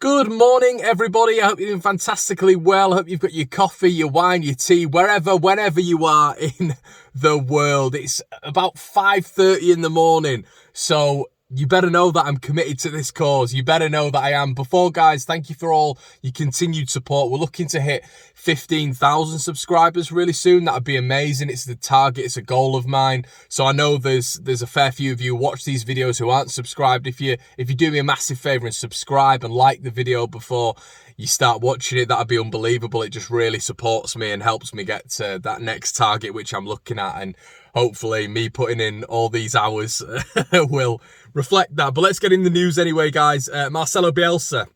Good morning, everybody. I hope you're doing fantastically well. I hope you've got your coffee, your wine, your tea, whenever you are in the world. It's about 5:30 in the morning, so you better know that I'm committed to this cause. You better know that I am. Before, guys, thank you for all your continued support. We're looking to hit 15,000 subscribers really soon. That would be amazing. It's the target. It's a goal of mine. So I know there's a fair few of you who watch these videos who aren't subscribed. If you do me a massive favor and subscribe and like the video before you start watching it, that'd be unbelievable. It just really supports me and helps me get to that next target, which I'm looking at. And hopefully me putting in all these hours will reflect that. But let's get in the news anyway, guys. Marcelo Bielsa,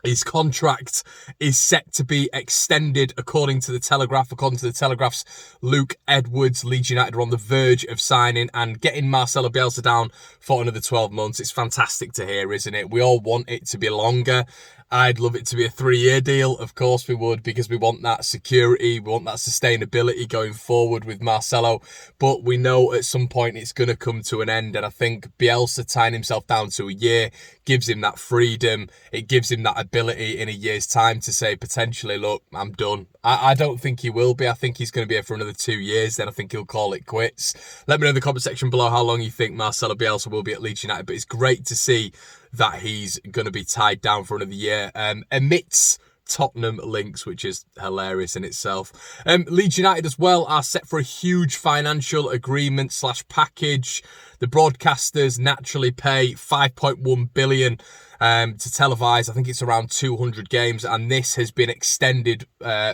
his contract is set to be extended according to the Telegraph. According to the Telegraph's Luke Edwards, Leeds United are on the verge of signing and getting Marcelo Bielsa down for another 12 months. It's fantastic to hear, isn't it? We all want it to be longer. I'd love it to be a 3-year deal. Of course we would, because we want that security, we want that sustainability going forward with Marcelo. But we know at some point it's going to come to an end. And I think Bielsa tying himself down to a year gives him that freedom. It gives him that ability in a year's time to say potentially, look, I'm done. I don't think he will be. I think he's going to be here for another 2 years. Then I think he'll call it quits. Let me know in the comment section below how long you think Marcelo Bielsa will be at Leeds United. But it's great to see that he's going to be tied down for another year amidst Tottenham links, which is hilarious in itself. Leeds United as well are set for a huge financial agreement / package. The broadcasters naturally pay 5.1 billion to televise. I think it's around 200 games, and this has been extended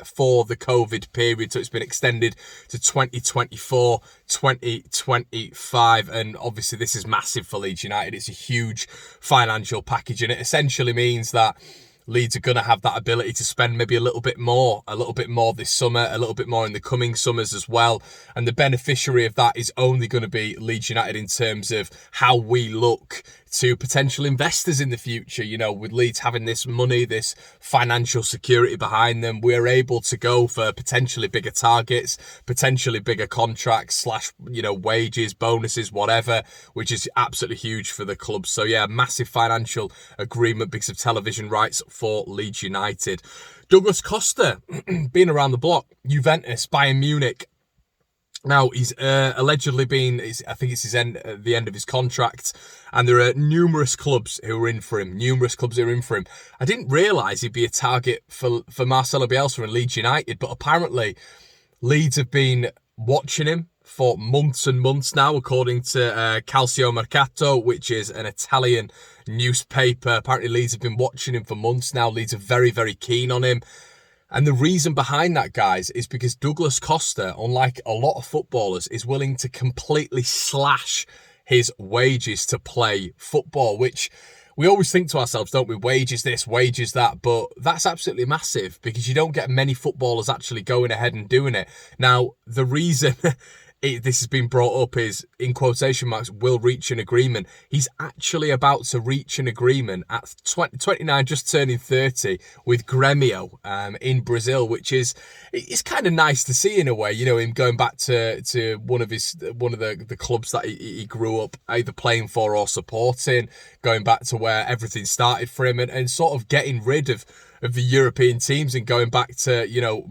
for the COVID period. So it's been extended to 2024, 2025, and obviously this is massive for Leeds United. It's a huge financial package, and it essentially means that Leeds are going to have that ability to spend maybe a little bit more this summer, a little bit more in the coming summers as well. And the beneficiary of that is only going to be Leeds United in terms of how we look to potential investors in the future. You know, with Leeds having this money, this financial security behind them, we're able to go for potentially bigger targets, potentially bigger contracts / wages, bonuses, whatever, which is absolutely huge for the club. So yeah, massive financial agreement because of television rights for Leeds United. Douglas Costa, been around the block, Juventus, Bayern Munich. Now, he's allegedly been, I think it's the end of his contract, and there are numerous clubs who are in for him, I didn't realise he'd be a target for Marcelo Bielsa and Leeds United, but apparently Leeds have been watching him for months and months now, according to Calcio Mercato, which is an Italian newspaper. Apparently Leeds have been watching him for months now. Leeds are very, very keen on him. And the reason behind that, guys, is because Douglas Costa, unlike a lot of footballers, is willing to completely slash his wages to play football, which we always think to ourselves, don't we, wages this, wages that, but that's absolutely massive because you don't get many footballers actually going ahead and doing it. Now, the reason this has been brought up is, in quotation marks, will reach an agreement. He's actually about to reach an agreement at 29, just turning 30, with Grêmio in Brazil, which is, it's kind of nice to see in a way, him going back to one of the clubs that he grew up either playing for or supporting, going back to where everything started for him, and sort of getting rid of the European teams and going back to,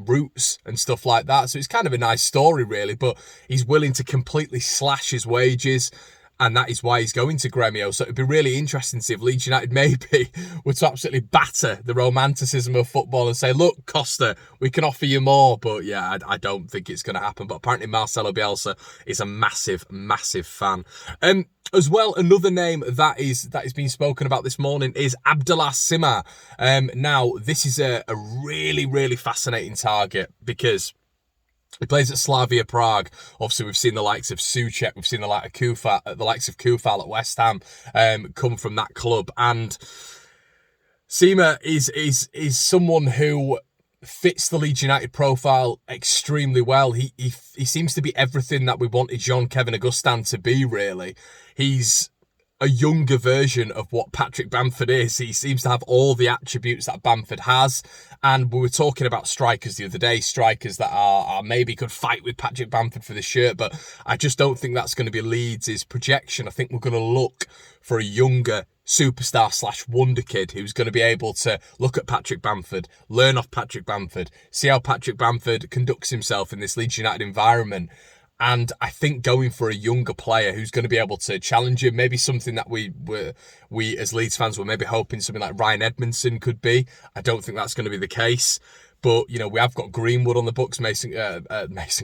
roots and stuff like that. So it's kind of a nice story, really, but he's willing to completely slash his wages, and that is why he's going to Grêmio. So it'd be really interesting to see if Leeds United maybe were to absolutely batter the romanticism of football and say, look, Costa, we can offer you more. But yeah, I don't think it's going to happen. But apparently Marcelo Bielsa is a massive, massive fan. As well, another name that is being spoken about this morning is Abdullah Sima. Now, this is a really, really fascinating target because he plays at Slavia Prague. Obviously, we've seen the likes of Souček, we've seen the likes of Kufal at West Ham come from that club. And Sima is someone who fits the Leeds United profile extremely well. He seems to be everything that we wanted Jean-Kevin Augustin to be, really. He's a younger version of what Patrick Bamford is. He seems to have all the attributes that Bamford has. And we were talking about strikers the other day, strikers that are maybe could fight with Patrick Bamford for the shirt, but I just don't think that's going to be Leeds' projection. I think we're going to look for a younger superstar / wonder kid who's going to be able to look at Patrick Bamford, learn off Patrick Bamford, see how Patrick Bamford conducts himself in this Leeds United environment. And I think going for a younger player who's going to be able to challenge him, maybe something that we as Leeds fans were maybe hoping something like Ryan Edmondson could be. I don't think that's going to be the case. But, you know, we have got Greenwood on the books, Mason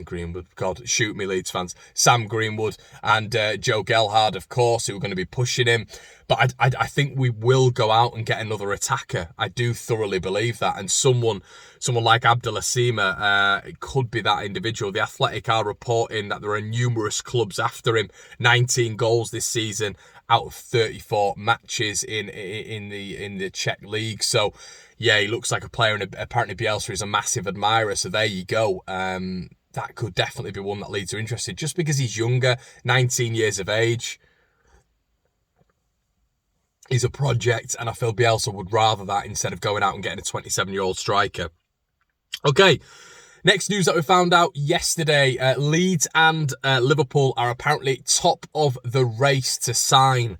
Greenwood, God, shoot me, Leeds fans, Sam Greenwood and Joe Gelhardt, of course, who are going to be pushing him. But I think we will go out and get another attacker. I do thoroughly believe that. And someone like Abdullah Sima, it could be that individual. The Athletic are reporting that there are numerous clubs after him. 19 goals this season out of 34 matches in the Czech league. So, yeah, he looks like a player, and apparently Bielsa is a massive admirer. So there you go. That could definitely be one that Leeds are interested. Just because he's younger, 19 years of age. He's a project, and I feel Bielsa would rather that instead of going out and getting a 27-year-old striker. Okay, next news that we found out yesterday, Leeds and Liverpool are apparently top of the race to sign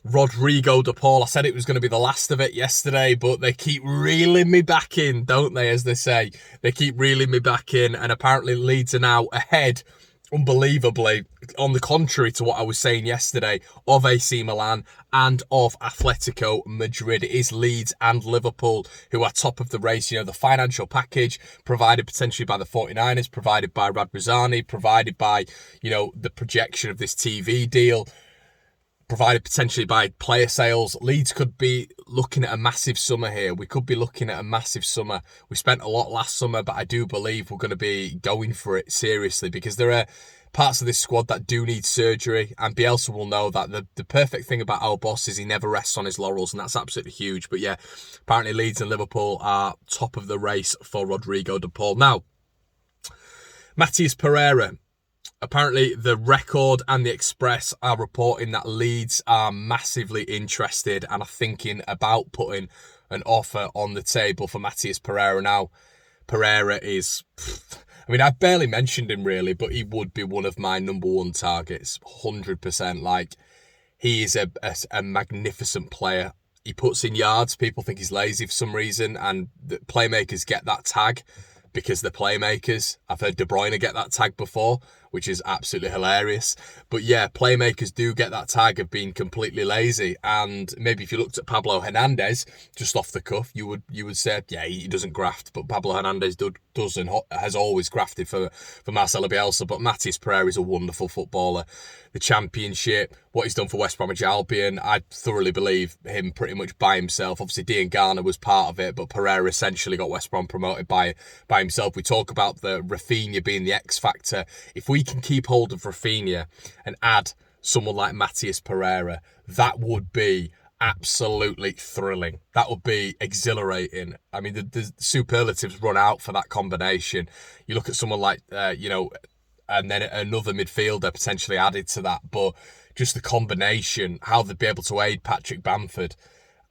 Rodrigo de Paul. I said it was going to be the last of it yesterday, but they keep reeling me back in, don't they, as they say. They keep reeling me back in, and apparently Leeds are now ahead, unbelievably, on the contrary to what I was saying yesterday, of AC Milan and of Atletico Madrid. It is Leeds and Liverpool who are top of the race. You know, the financial package provided potentially by the 49ers, provided by Radrizzani, provided by, you know, the projection of this TV deal, provided potentially by player sales. Leeds could be looking at a massive summer here. We could be looking at a massive summer. We spent a lot last summer, but I do believe we're going to be going for it seriously, because there are parts of this squad that do need surgery, and Bielsa will know that. The perfect thing about our boss is he never rests on his laurels, and that's absolutely huge. But yeah, apparently Leeds and Liverpool are top of the race for Rodrigo de Paul. Now, Matheus Pereira. Apparently, the Record and the Express are reporting that Leeds are massively interested and are thinking about putting an offer on the table for Matheus Pereira. Now, Pereira is, I mean, I've barely mentioned him really, but he would be one of my number one targets, 100%. Like, he is a magnificent player. He puts in yards. People think he's lazy for some reason, and the playmakers get that tag because they're playmakers. I've heard De Bruyne get that tag before, which is absolutely hilarious. But yeah, playmakers do get that tag of being completely lazy. And maybe if you looked at Pablo Hernandez, just off the cuff, you would say, yeah, he doesn't graft. But Pablo Hernandez does and has always grafted for Marcelo Bielsa. But Matheus Pereira is a wonderful footballer. The Championship, what he's done for West Bromwich Albion, I thoroughly believe him pretty much by himself. Obviously, Dean Garner was part of it, but Pereira essentially got West Brom promoted by himself. We talk about the Rafinha being the X factor. If we can keep hold of Rafinha and add someone like Matheus Pereira, that would be absolutely thrilling. That would be exhilarating. I mean, the superlatives run out for that combination. You look at someone like, and then another midfielder potentially added to that. But just the combination, how they'd be able to aid Patrick Bamford,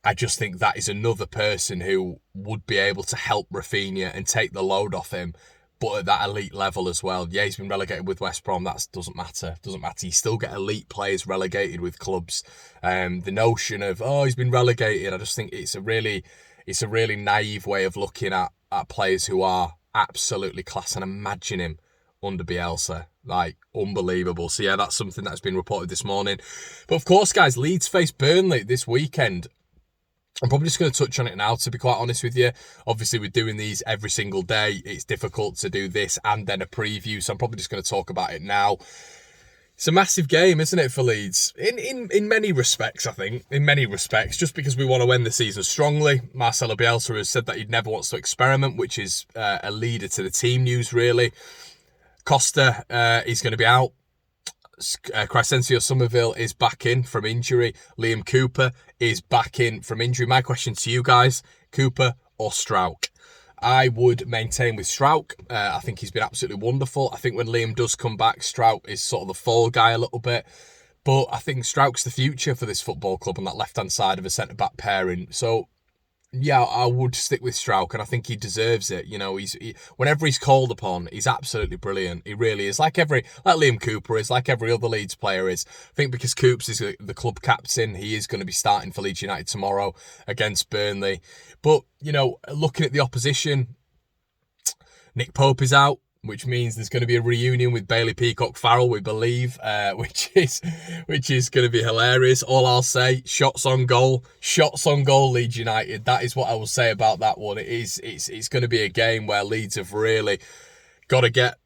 I just think that is another person who would be able to help Rafinha and take the load off him, but at that elite level as well. Yeah, he's been relegated with West Brom. That doesn't matter. You still get elite players relegated with clubs. The notion of, he's been relegated, I just think it's a really naive way of looking at players who are absolutely class. And imagine him under Bielsa, like, unbelievable. So yeah, that's something that's been reported this morning. But of course, guys, Leeds face Burnley this weekend. I'm probably just going to touch on it now, to be quite honest with you. Obviously, we're doing these every single day. It's difficult to do this and then a preview, so I'm probably just going to talk about it now. It's a massive game, isn't it, for Leeds? In many respects, I think. In many respects, just because we want to end the season strongly. Marcelo Bielsa has said that he never wants to experiment, which is a leader to the team news, really. Costa is going to be out. Crescencio Somerville is back in from injury. Liam Cooper is back in from injury. My question to you guys, Cooper or Strauch? I would maintain with Strauch. I think he's been absolutely wonderful. I think when Liam does come back, Strauch is sort of the fall guy a little bit. But I think Struijk's the future for this football club on that left-hand side of a centre-back pairing. So, yeah, I would stick with Struijk, and I think he deserves it. You know, whenever he's called upon, he's absolutely brilliant. He really is. Like Liam Cooper is, like every other Leeds player is. I think because Coops is the club captain, he is going to be starting for Leeds United tomorrow against Burnley. But, you know, looking at the opposition, Nick Pope is out, which means there's going to be a reunion with Bailey Peacock-Farrell, we believe, which is going to be hilarious. All I'll say, shots on goal, Leeds United. That is what I will say about that one. It's going to be a game where Leeds have really got to get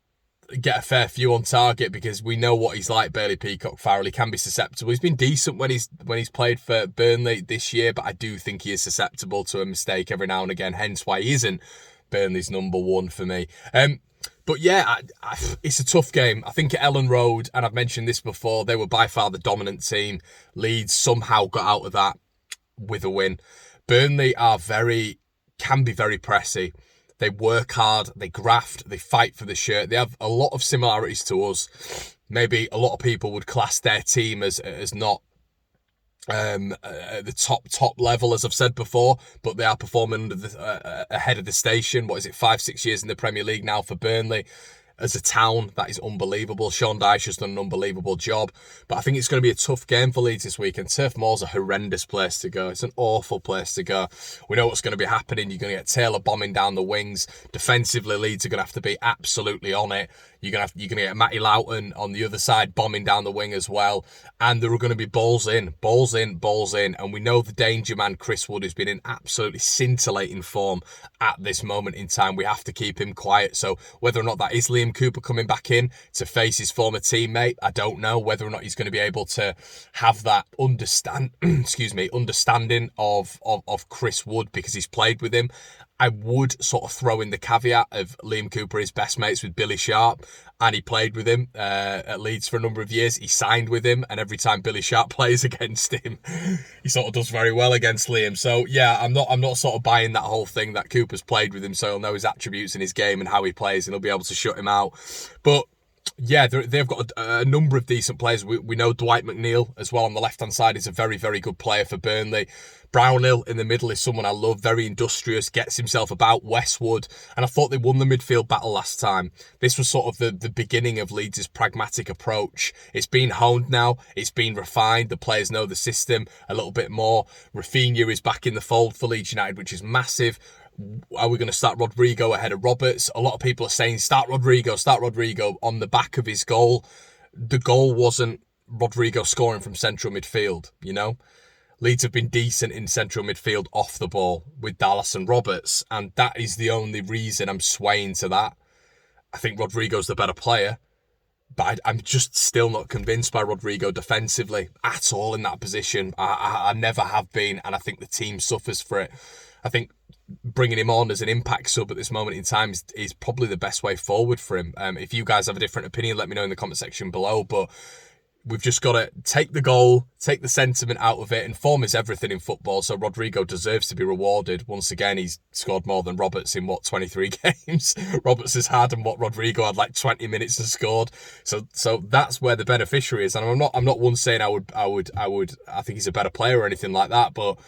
a fair few on target, because we know what he's like, Bailey Peacock-Farrell. He can be susceptible. He's been decent when he's played for Burnley this year, but I do think he is susceptible to a mistake every now and again, hence why he isn't Burnley's number one for me. But yeah, it's a tough game. I think at Ellen Road, and I've mentioned this before, they were by far the dominant team. Leeds somehow got out of that with a win. Burnley can be very pressy. They work hard, they graft, they fight for the shirt. They have a lot of similarities to us. Maybe a lot of people would class their team as not at the top level, as I've said before, but they are performing ahead of the station. 5-6 years in the Premier League now for Burnley. As a town, that is unbelievable. Sean Dyche has done an unbelievable job. But I think it's going to be a tough game for Leeds this week. And Turf Moor's a horrendous place to go. It's an awful place to go. We know what's going to be happening. You're going to get Taylor bombing down the wings. Defensively, Leeds are going to have to be absolutely on it. You're going to get Matty Loughton on the other side bombing down the wing as well. And there are going to be balls in. And we know the danger man, Chris Wood, has been in absolutely scintillating form at this moment in time. We have to keep him quiet. So whether or not that is Liam Cooper coming back in to face his former teammate, I don't know. Whether or not he's going to be able to have that understanding of Chris Wood, because he's played with him. I would sort of throw in the caveat of Liam Cooper is best mates with Billy Sharp, and he played with him at Leeds for a number of years. He signed with him, and every time Billy Sharp plays against him, he sort of does very well against Liam. So yeah, I'm not sort of buying that whole thing that Cooper's played with him, so he'll know his attributes in his game and how he plays, and he'll be able to shut him out. But yeah, they've got a number of decent players. We know Dwight McNeil as well on the left-hand side is a very, very good player for Burnley. Brownhill in the middle is someone I love, very industrious, gets himself about. Westwood, and I thought they won the midfield battle last time. This was sort of the beginning of Leeds' pragmatic approach. It's been honed now, it's been refined, the players know the system a little bit more. Rafinha is back in the fold for Leeds United, which is massive. Are we going to start Rodrigo ahead of Roberts? A lot of people are saying start Rodrigo on the back of his goal. The goal wasn't Rodrigo scoring from central midfield, you know? Leeds have been decent in central midfield off the ball with Dallas and Roberts, and that is the only reason I'm swaying to that. I think Rodrigo's the better player, but I'm just still not convinced by Rodrigo defensively at all in that position. I never have been, and I think the team suffers for it. I think bringing him on as an impact sub at this moment in time is probably the best way forward for him. If you guys have a different opinion, let me know in the comment section below, but we've just got to take the goal, take the sentiment out of it, and form is everything in football, so Rodrigo deserves to be rewarded. Once again, he's scored more than Roberts in, 23 games? Roberts has had, and Rodrigo had like 20 minutes and scored. So that's where the beneficiary is, and I'm not one saying I think he's a better player or anything like that, but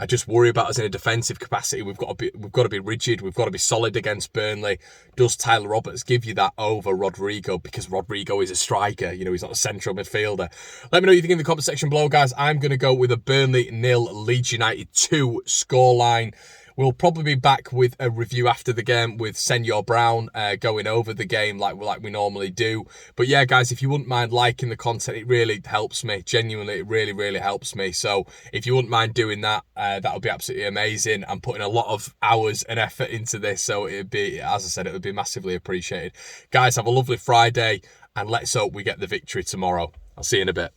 I just worry about us in a defensive capacity. We've got to be rigid. We've got to be solid against Burnley. Does Tyler Roberts give you that over Rodrigo? Because Rodrigo is a striker. You know, he's not a central midfielder. Let me know what you think in the comment section below, guys. I'm going to go with a Burnley 0, Leeds United 2 scoreline. We'll probably be back with a review after the game with Senor Brown going over the game like we normally do. But yeah, guys, if you wouldn't mind liking the content, it really helps me. Genuinely, it really, really helps me. So if you wouldn't mind doing that, that would be absolutely amazing. I'm putting a lot of hours and effort into this, so it'd be, as I said, it would be massively appreciated. Guys, have a lovely Friday, and let's hope we get the victory tomorrow. I'll see you in a bit.